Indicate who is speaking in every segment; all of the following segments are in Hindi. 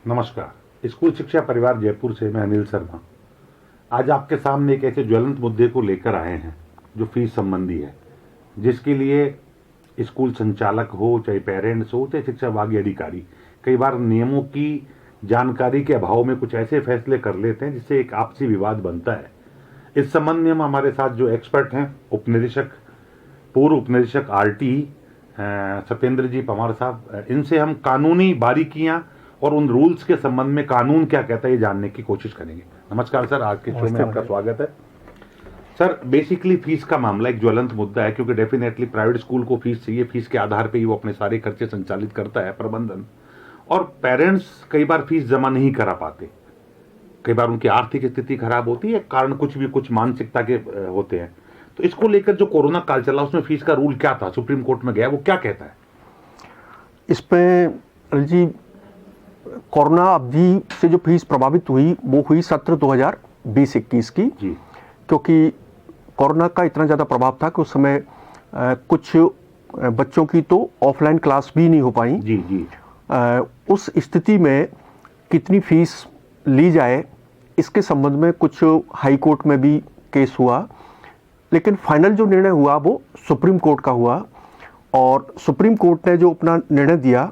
Speaker 1: नमस्कार। स्कूल शिक्षा परिवार जयपुर से मैं अनिल शर्मा आज आपके सामने एक ऐसे ज्वलंत मुद्दे को लेकर आए हैं जो फीस संबंधी है, जिसके लिए स्कूल संचालक हो, चाहे पेरेंट्स हो, चाहे शिक्षा विभाग अधिकारी, कई बार नियमों की जानकारी के अभाव में कुछ ऐसे फैसले कर लेते हैं जिससे एक आपसी विवाद बनता है। इस संबंध में हम हमारे साथ जो एक्सपर्ट हैं, पूर्व उपनिदेशक आरटी सत्येंद्र जी पवार साहब, इनसे हम कानूनी बारीकियां और उन रूल्स के संबंध में कानून क्या कहता है ये जानने की कोशिश करेंगे। नमस्कार सर, आज के शो में आपका स्वागत है। सर, बेसिकली फीस का मामला एक ज्वलंत मुद्दा है, क्योंकि डेफिनेटली प्राइवेट स्कूल को फीस चाहिए, फीस के आधार पे ही वो अपने सारे खर्चे संचालित करता है प्रबंधन, और पेरेंट्स कई बार फीस जमा नहीं करा पाते, कई बार उनकी आर्थिक स्थिति खराब होती है, कारण कुछ मानसिकता के होते हैं। तो इसको लेकर जो कोरोना काल चला उसमें फीस का रूल क्या था, सुप्रीम कोर्ट में गया, वो क्या कहता है?
Speaker 2: इसमें जी कोरोना अवधि से जो फीस प्रभावित हुई वो हुई सत्र 2020-21 की जी। क्योंकि कोरोना का इतना ज़्यादा प्रभाव था कि उस समय कुछ बच्चों की तो ऑफलाइन क्लास भी नहीं हो पाई
Speaker 1: जी जी।
Speaker 2: उस स्थिति में कितनी फीस ली जाए इसके संबंध में कुछ हाई कोर्ट में भी केस हुआ, लेकिन फाइनल जो निर्णय हुआ वो सुप्रीम कोर्ट का हुआ। और सुप्रीम कोर्ट ने जो अपना निर्णय दिया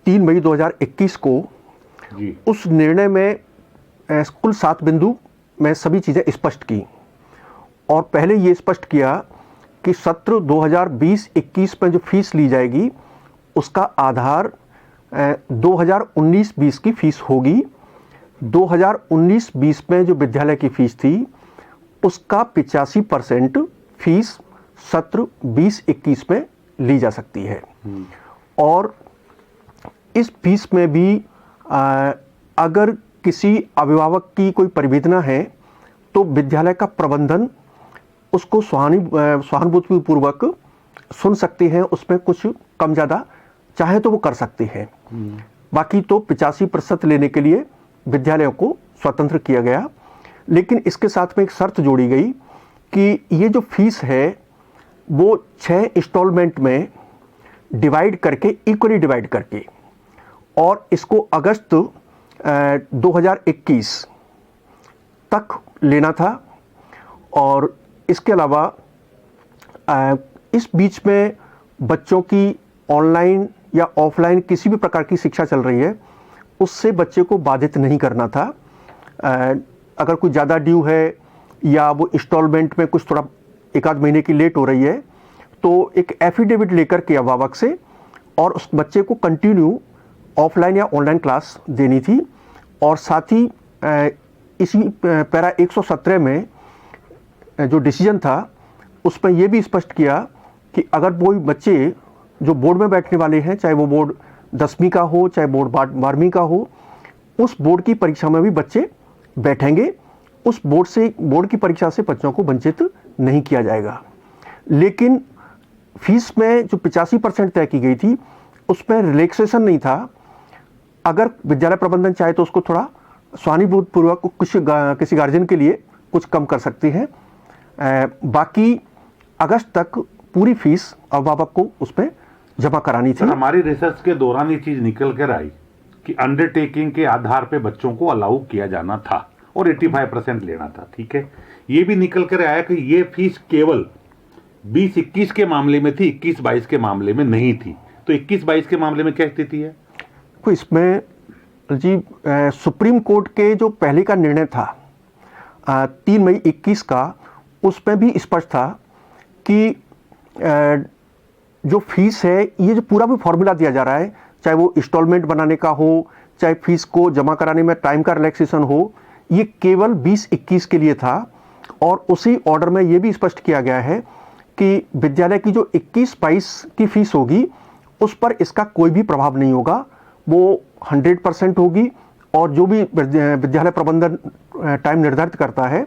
Speaker 2: 3 मई 2021 को
Speaker 1: जी।
Speaker 2: उस निर्णय में कुल 7 बिंदु में सभी चीज़ें स्पष्ट की, और पहले ये स्पष्ट किया कि सत्र 2020-21 में जो फीस ली जाएगी उसका आधार 2019-20 की फीस होगी। 2019-20 में जो विद्यालय की फीस थी उसका 85% फीस सत्र 20-21 में ली जा सकती है। और इस फीस में भी अगर किसी अभिभावक की कोई परिवेदना है तो विद्यालय का प्रबंधन उसको सहानुभूतिपूर्वक सुन सकते हैं, उसमें कुछ कम ज़्यादा चाहे तो वो कर सकते हैं। बाकी तो 85% लेने के लिए विद्यालयों को स्वतंत्र किया गया, लेकिन इसके साथ में एक शर्त जोड़ी गई कि ये जो फीस है वो 6 इंस्टॉलमेंट में डिवाइड करके, इक्वली डिवाइड करके, और इसको अगस्त 2021 तक लेना था। और इसके अलावा इस बीच में बच्चों की ऑनलाइन या ऑफलाइन किसी भी प्रकार की शिक्षा चल रही है उससे बच्चे को बाधित नहीं करना था। अगर कोई ज़्यादा ड्यू है या वो इंस्टॉलमेंट में कुछ थोड़ा 1-आध महीने की लेट हो रही है तो एक एफिडेविट लेकर के अभिभावक से और उस बच्चे को कंटिन्यू ऑफलाइन या ऑनलाइन क्लास देनी थी। और साथ ही इसी पैरा 117 में जो डिसीजन था उसमें यह भी स्पष्ट किया कि अगर कोई बच्चे जो बोर्ड में बैठने वाले हैं, चाहे वो बोर्ड 10वीं का हो चाहे बोर्ड 12वीं का हो, उस बोर्ड की परीक्षा में भी बच्चे बैठेंगे, उस बोर्ड की परीक्षा से बच्चों को वंचित नहीं किया जाएगा। लेकिन फीस में जो 85% तय की गई थी उसमें रिलैक्सेशन नहीं था। अगर विद्यालय प्रबंधन चाहे तो उसको थोड़ा सहानुभूतिपूर्वक किसी गार्जियन के लिए कुछ कम कर सकते हैं। बाकी अगस्त तक पूरी फीस अभिभावक को उसमें जमा करानी थी।
Speaker 1: हमारी रिसर्च के दौरान ये चीज निकल कर आई कि अंडरटेकिंग के आधार पे बच्चों को अलाउ किया जाना था और 85% लेना था। ठीक है, ये भी निकल कर आया कि ये फीस केवल 20-21 के मामले में थी, 21-22 के मामले में नहीं थी। तो 21-22 के मामले में क्या स्थिति है?
Speaker 2: तो इसमें जी सुप्रीम कोर्ट के जो पहले का निर्णय था 3 मई 21 का, उसमें भी स्पष्ट था कि जो फीस है, ये जो पूरा भी फॉर्मूला दिया जा रहा है, चाहे वो इंस्टॉलमेंट बनाने का हो चाहे फीस को जमा कराने में टाइम का रिलैक्सेशन हो, ये केवल 20-21 के लिए था। और उसी ऑर्डर में ये भी स्पष्ट किया गया है कि विद्यालय की जो 21-22 की फीस होगी उस पर इसका कोई भी प्रभाव नहीं होगा, वो 100% होगी। और जो भी विद्यालय प्रबंधन टाइम निर्धारित करता है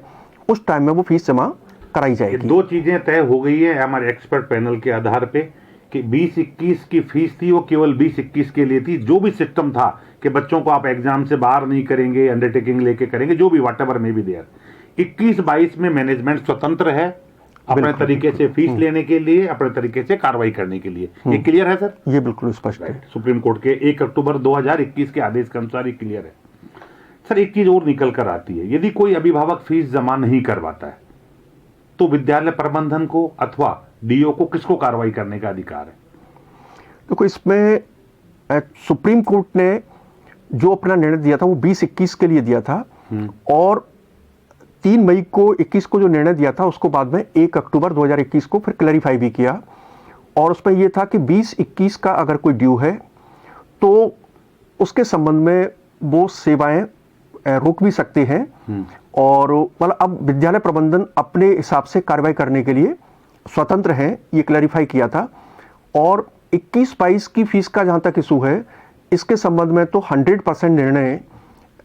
Speaker 2: उस टाइम में वो फीस जमा कराई जाएगी।
Speaker 1: 2 चीजें तय हो गई है हमारे एक्सपर्ट पैनल के आधार पे कि 20-21 की फीस थी वो केवल 20-21 के लिए थी। जो भी सिस्टम था कि बच्चों को आप एग्जाम से बाहर नहीं करेंगे, अंडरटेकिंग लेके करेंगे, जो भी वॉट एवर में भी देयर, 21-22 में मैनेजमेंट स्वतंत्र है अपने तरीके से फीस लेने के लिए, अपने तरीके से कार्रवाई करने के लिए। ये क्लियर है सर?
Speaker 2: ये बिल्कुल स्पष्ट है।
Speaker 1: सुप्रीम कोर्ट के 1 अक्टूबर 2021 के आदेश के अनुसार ये क्लियर है। सर एक चीज और निकल कर आती है, यदि कोई अभिभावक फीस जमा नहीं करवाता है तो विद्यालय प्रबंधन को अथवा डीओ को किसको कार्रवाई करने का अधिकार है?
Speaker 2: देखो, इसमें सुप्रीम कोर्ट ने जो अपना निर्णय दिया था वो 2021 के लिए दिया था, और 3 मई को 21 को जो निर्णय दिया था उसको बाद में 1 अक्टूबर 2021 को फिर क्लैरिफाई भी किया। और उसमें यह था कि 2021 का अगर कोई ड्यू है तो उसके संबंध में वो सेवाएं रोक भी सकते हैं, और मतलब अब विद्यालय प्रबंधन अपने हिसाब से कार्रवाई करने के लिए स्वतंत्र हैं, ये क्लैरिफाई किया था। और 21-22 की फीस का जहां तक इशू है, इसके संबंध में तो 100% निर्णय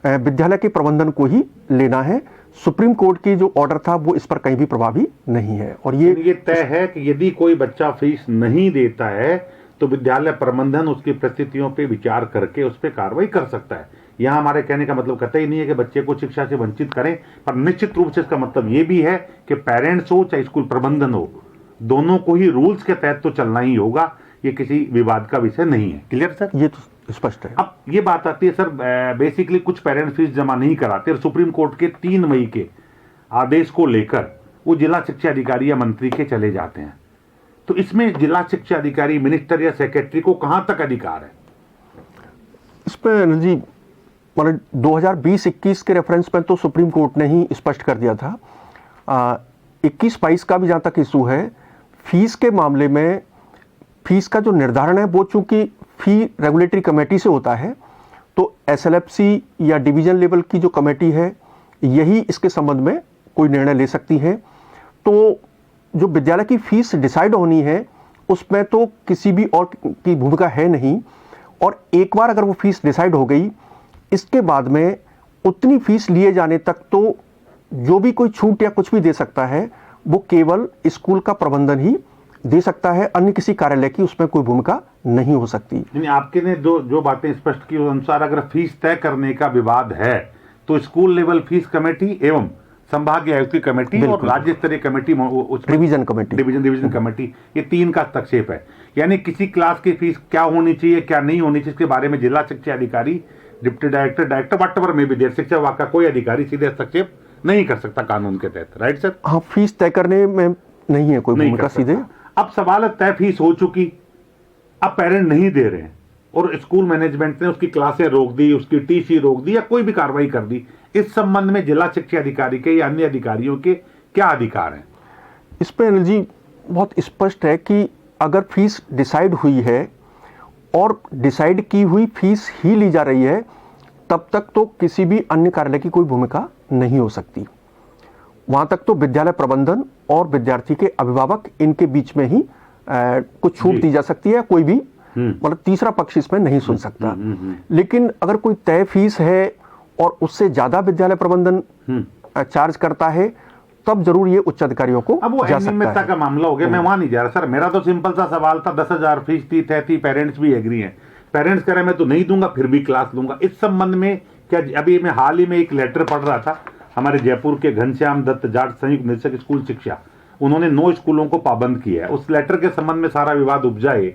Speaker 2: विद्यालय के प्रबंधन को ही लेना है। सुप्रीम कोर्ट की जो ऑर्डर था वो इस पर कहीं भी प्रभावी नहीं है। और ये
Speaker 1: तय है कि यदि कोई बच्चा फीस नहीं देता है तो विद्यालय प्रबंधन उसकी परिस्थितियों पे विचार करके उस पर कार्रवाई कर सकता है। यहां हमारे कहने का मतलब कतई नहीं है कि बच्चे को शिक्षा से वंचित करें, पर निश्चित रूप से इसका मतलब यह भी है कि पेरेंट्स हो चाहे स्कूल प्रबंधन हो, दोनों को ही रूल्स के तहत तो चलना ही होगा। ये किसी विवाद का विषय नहीं है। Clear sir?
Speaker 2: ये तो स्पष्ट है।
Speaker 1: अब ये बात आती है सर, बेसिकली कुछ पेरेंट्स फीस जमा नहीं कराते और सुप्रीम कोर्ट के 3 मई के आदेश को लेकर वो जिला शिक्षा अधिकारी या मंत्री के चले जाते हैं। तो इसमें जिला शिक्षा अधिकारी, मिनिस्टर या सेक्रेटरी को कहां तक अधिकार है?
Speaker 2: इस पर अनिल जी, मतलब 2020-21 के रेफरेंस में तो सुप्रीम कोर्ट ने ही स्पष्ट कर दिया था। 21-22 का भी जहां तक इशू है, फीस के मामले में फीस का जो निर्धारण है वो चूंकि फी रेगुलेटरी कमेटी से होता है, तो एसएलएफसी या डिवीजन लेवल की जो कमेटी है यही इसके संबंध में कोई निर्णय ले सकती है। तो जो विद्यालय की फीस डिसाइड होनी है उसमें तो किसी भी और की भूमिका है नहीं, और एक बार अगर वो फीस डिसाइड हो गई, इसके बाद में उतनी फीस लिए जाने तक तो जो भी कोई छूट या कुछ भी दे सकता है वो केवल स्कूल का प्रबंधन ही दे सकता है, अन्य किसी कार्यालय की उसमें कोई भूमिका नहीं हो सकती।
Speaker 1: यानी आपके ने जो बातें स्पष्ट की उस अनुसार अगर फीस तय करने का विवाद है तो स्कूल लेवल फीस कमेटी एवं संभागीय आयुक्त की कमेटी और राज्य स्तरीय committee,
Speaker 2: division committee,
Speaker 1: division committee, ये 3 का हस्तक्षेप है। यानी किसी क्लास की फीस क्या होनी चाहिए, क्या नहीं होनी चाहिए, इसके बारे में जिला शिक्षा अधिकारी, डिप्टी डायरेक्टर वट में भी शिक्षा विभाग का कोई अधिकारी सीधे हस्तक्षेप नहीं कर सकता कानून के तहत। Right sir?
Speaker 2: हाँ, फीस तय करने में नहीं है कोई भूमिका सीधे।
Speaker 1: अब सवाल है, तय फीस हो चुकी, अब पेरेंट नहीं दे रहे हैं और स्कूल मैनेजमेंट ने उसकी क्लासें रोक दी, उसकी टीसी रोक दी या कोई भी कार्रवाई कर दी, इस संबंध में जिला शिक्षा अधिकारी के या अन्य अधिकारियों के क्या अधिकार हैं?
Speaker 2: इस पर अनिल जी बहुत स्पष्ट है कि अगर फीस डिसाइड हुई है और डिसाइड की हुई फीस ही ली जा रही है, तब तक तो किसी भी अन्य कार्यालय की कोई भूमिका नहीं हो सकती। वहां तक तो विद्यालय प्रबंधन और विद्यार्थी के अभिभावक इनके बीच में ही कुछ छूट दी जा सकती है, कोई भी मतलब तीसरा पक्ष इसमें नहीं सुन सकता। लेकिन अगर कोई तय फीस है और उससे ज्यादा विद्यालय प्रबंधन चार्ज करता है, तब जरूर ये उच्च अधिकारियों को
Speaker 1: अब वो अनियमितता का मामला हो गया, मैं वहां नहीं जा रहा सर। मेरा तो सिंपल सा सवाल था, 10,000 फीस थी, तय थी, पेरेंट्स भी एग्री हैं, पेरेंट्स कह रहे मैं तो नहीं दूंगा, फिर भी क्लास लूंगा। इस संबंध में क्या, अभी मैं हाल ही में एक लेटर पढ़ रहा था, हमारे जयपुर के घनश्याम दत्त जाट संयुक्त निदेशक स्कूल शिक्षा, उन्होंने 9 स्कूलों को पाबंद किया है। उस लेटर के संबंध में सारा विवाद उपजाए,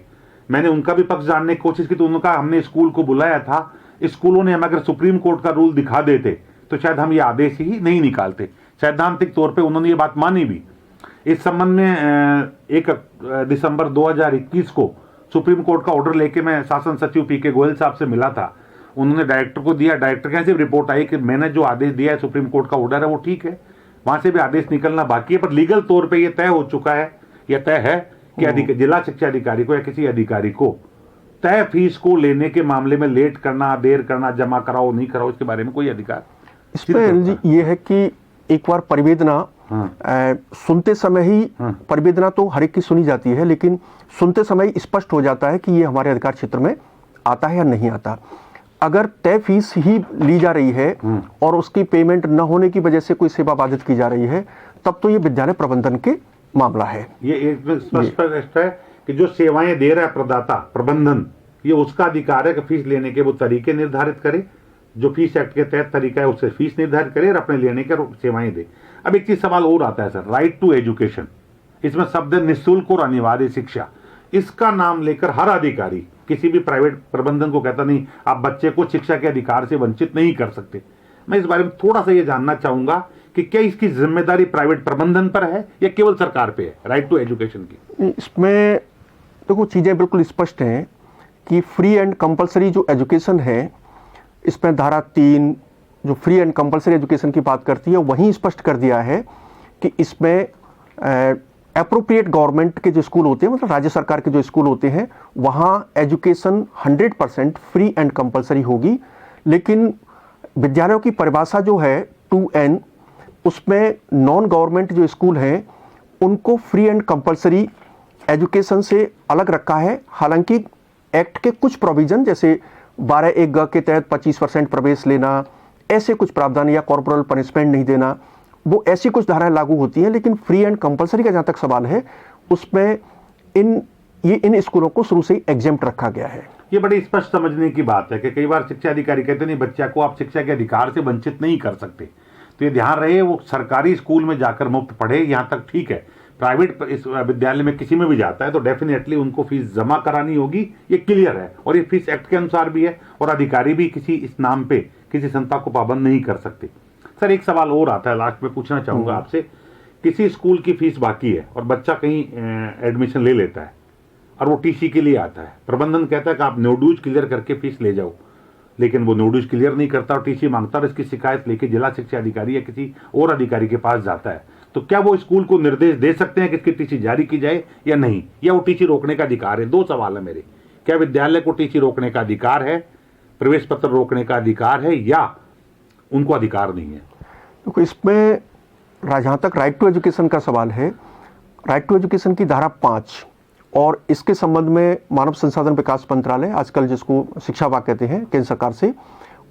Speaker 1: मैंने उनका भी पक्ष जानने की कोशिश की, तो उन्होंने कहा हमने स्कूल को बुलाया था, स्कूलों ने हम अगर सुप्रीम कोर्ट का रूल दिखा देते तो शायद हम ये आदेश ही नहीं निकालते। सैद्धांतिक तौर पे उन्होंने ये बात मानी भी। इस संबंध में 1 दिसंबर 2021 को सुप्रीम कोर्ट का ऑर्डर लेके मैं शासन सचिव पीके गोयल साहब से मिला था, उन्होंने डायरेक्टर को दिया, डायरेक्टर के सिर्फ रिपोर्ट आई कि मैंने जो आदेश दिया है, सुप्रीम कोर्ट का ऑर्डर है वो ठीक है, वहां से भी आदेश निकलना बाकी है, पर लीगल तौर पे ये तय हो चुका है, यह तय है कि जिला शिक्षा अधिकारी को या किसी अधिकारी को तय फीस को लेने के मामले में लेट करना, देर करना, जमा कराओ नहीं कराओ, इसके बारे में कोई अधिकार
Speaker 2: इसमें ये है कि एक बार परिवेदना सुनते समय ही, परिवेदना तो हर एक की सुनी जाती है, लेकिन सुनते समय ही स्पष्ट हो जाता है कि ये हमारे अधिकार क्षेत्र में आता है या नहीं आता। अगर तय फीस ही ली जा रही है और उसकी पेमेंट न होने की वजह से कोई सेवा बाधित की जा रही है, तब तो ये विद्यालय प्रबंधन के मामला है।
Speaker 1: ये एक स्पष्ट है कि जो सेवाएं दे रहा है प्रदाता, प्रबंधन, ये उसका अधिकार है कि फीस लेने के वो तरीके निर्धारित करे, जो फीस एक्ट के तहत तरीका है उससे फीस निर्धारित करे और अपने लेने के सेवाएं दे। अब एक चीज सवाल और आता है सर, राइट टू एजुकेशन, इसमें शब्द है निःशुल्क और अनिवार्य शिक्षा। इसका नाम लेकर हर अधिकारी किसी भी प्राइवेट प्रबंधन को कहता नहीं आप बच्चे को शिक्षा के अधिकार से वंचित नहीं कर सकते। मैं इस बारे में थोड़ा सा ये जानना चाहूंगा कि क्या इसकी जिम्मेदारी प्राइवेट प्रबंधन पर है या केवल सरकार पे है, राइट टू एजुकेशन की?
Speaker 2: इसमें देखो चीज़ें बिल्कुल स्पष्ट हैं कि फ्री एंड कंपलसरी जो एजुकेशन है, इसमें धारा 3 जो फ्री एंड कंपलसरी एजुकेशन की बात करती है वहीं स्पष्ट कर दिया है कि इसमें अप्रोप्रिएट गवर्नमेंट के जो स्कूल होते हैं, मतलब राज्य सरकार के जो स्कूल होते हैं, वहाँ एजुकेशन 100% फ्री एंड कंपलसरी होगी। लेकिन विद्यालयों की परिभाषा जो है 2N, उसमें नॉन गवर्नमेंट जो स्कूल हैं उनको फ्री एंड कंपलसरी एजुकेशन से अलग रखा है। हालांकि एक्ट के कुछ प्रोविजन जैसे 12(1) के तहत 25% प्रवेश लेना, ऐसे कुछ प्रावधान या कॉर्पोरल पनिशमेंट नहीं देना, वो ऐसी कुछ धाराएं लागू होती हैं। लेकिन फ्री एंड कंपलसरी का जहाँ तक सवाल है उसमें इन स्कूलों को शुरू से ही एग्जेम्प्ट रखा गया है।
Speaker 1: ये बड़ी स्पष्ट समझने की बात है कि कई बार शिक्षा अधिकारी कहते नहीं बच्चा को आप शिक्षा के अधिकार से वंचित नहीं कर सकते, तो ये ध्यान रहे वो सरकारी स्कूल में जाकर मुफ्त पढ़े, यहाँ तक ठीक है। प्राइवेट इस विद्यालय में किसी में भी जाता है तो डेफिनेटली उनको फीस जमा करानी होगी, ये क्लियर है और ये फीस एक्ट के अनुसार भी है और अधिकारी भी किसी इस नाम पे किसी संस्था को पाबंद नहीं कर सकते। सर एक सवाल और आता है लास्ट में पूछना चाहूंगा आपसे, किसी स्कूल की फीस बाकी है और बच्चा कहीं एडमिशन ले लेता है और वो टीसी के लिए आता है, प्रबंधन कहता है कि आप नो ड्यूज क्लियर करके फीस ले जाओ, लेकिन वो नो ड्यूज क्लियर नहीं करता और टीसी मांगता और इसकी शिकायत लेके जिला शिक्षा अधिकारी या किसी और अधिकारी के पास जाता है, तो क्या वो स्कूल को निर्देश दे सकते हैं कि इसकी टीसी जारी की जाए या नहीं, या वो टीसी रोकने का अधिकार है? दो सवाल है मेरे, क्या विद्यालय को टीसी रोकने का अधिकार है, प्रवेश पत्र रोकने का अधिकार है, या उनको अधिकार नहीं है?
Speaker 2: तो इसमें जहाँ तक राइट टू एजुकेशन का सवाल है, राइट टू एजुकेशन की धारा 5 और इसके संबंध में मानव संसाधन विकास मंत्रालय, आजकल जिसको शिक्षा विभाग कहते हैं केंद्र सरकार से,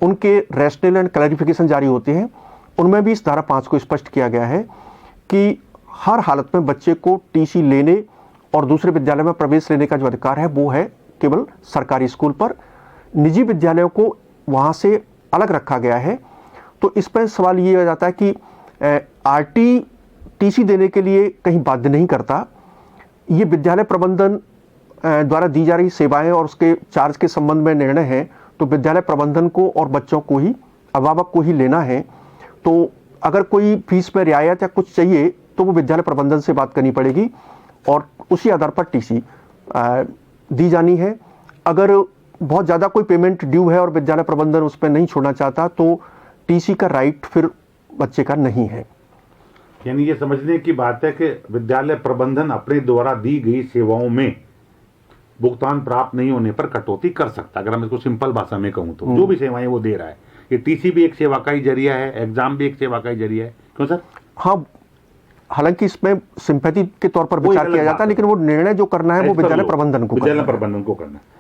Speaker 2: उनके रैशनल एंड क्लैरिफिकेशन जारी होते हैं। उनमें भी इस धारा 5 को स्पष्ट किया गया है कि हर हालत में बच्चे को टीसी लेने और दूसरे विद्यालय में प्रवेश लेने का जो अधिकार है वो है केवल सरकारी स्कूल पर। निजी विद्यालयों को वहाँ से अलग रखा गया है। तो इस पर सवाल ये आ जाता है कि आरटी टीसी देने के लिए कहीं बाध्य नहीं करता। ये विद्यालय प्रबंधन द्वारा दी जा रही सेवाएं और उसके चार्ज के संबंध में निर्णय है, तो विद्यालय प्रबंधन को और बच्चों को ही, अभिभावक को ही लेना है। तो अगर कोई फीस में रियायत या कुछ चाहिए तो वो विद्यालय प्रबंधन से बात करनी पड़ेगी और उसी आधार पर टीसी दी जानी है। अगर बहुत ज़्यादा कोई पेमेंट ड्यू है और विद्यालय प्रबंधन उस पर नहीं छोड़ना चाहता तो टीसी का राइट फिर बच्चे का नहीं है।
Speaker 1: यानी ये समझने की बात है कि विद्यालय प्रबंधन अपने द्वारा दी गई सेवाओं में भुगतान प्राप्त नहीं होने पर कटौती कर सकता, अगर हम इसको सिंपल भाषा में कहूँ तो। जो भी सेवाएं वो दे रहा है, ये टीसी भी एक सेवा का ही जरिया है, एग्जाम भी एक सेवा का ही जरिया है, क्यों सर?
Speaker 2: हाँ, हालांकि इसमें सिंपैथी के तौर पर विचार किया जाता है, लेकिन वो निर्णय जो करना है वो विद्यालय प्रबंधन को करना है।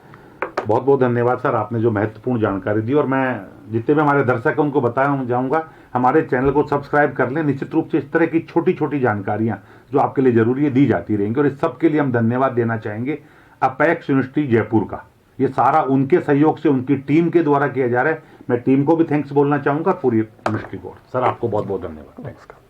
Speaker 2: बहुत बहुत धन्यवाद सर, आपने जो महत्वपूर्ण जानकारी दी, और मैं जितने भी हमारे दर्शक हैं उनको बताया जाऊंगा हमारे चैनल को सब्सक्राइब कर लें। निश्चित रूप से इस तरह की छोटी छोटी जानकारियां जो आपके लिए जरूरी है दी जाती रहेंगी, और इस सब के लिए हम धन्यवाद देना चाहेंगे अपेक्स यूनिवर्सिटी जयपुर का। ये सारा उनके सहयोग से, उनकी टीम के द्वारा किया जा रहा है। मैं टीम को भी थैंक्स बोलना चाहूंगा, पूरी यूनिवर्सिटी को। सर आपको बहुत बहुत धन्यवाद। नमस्कार।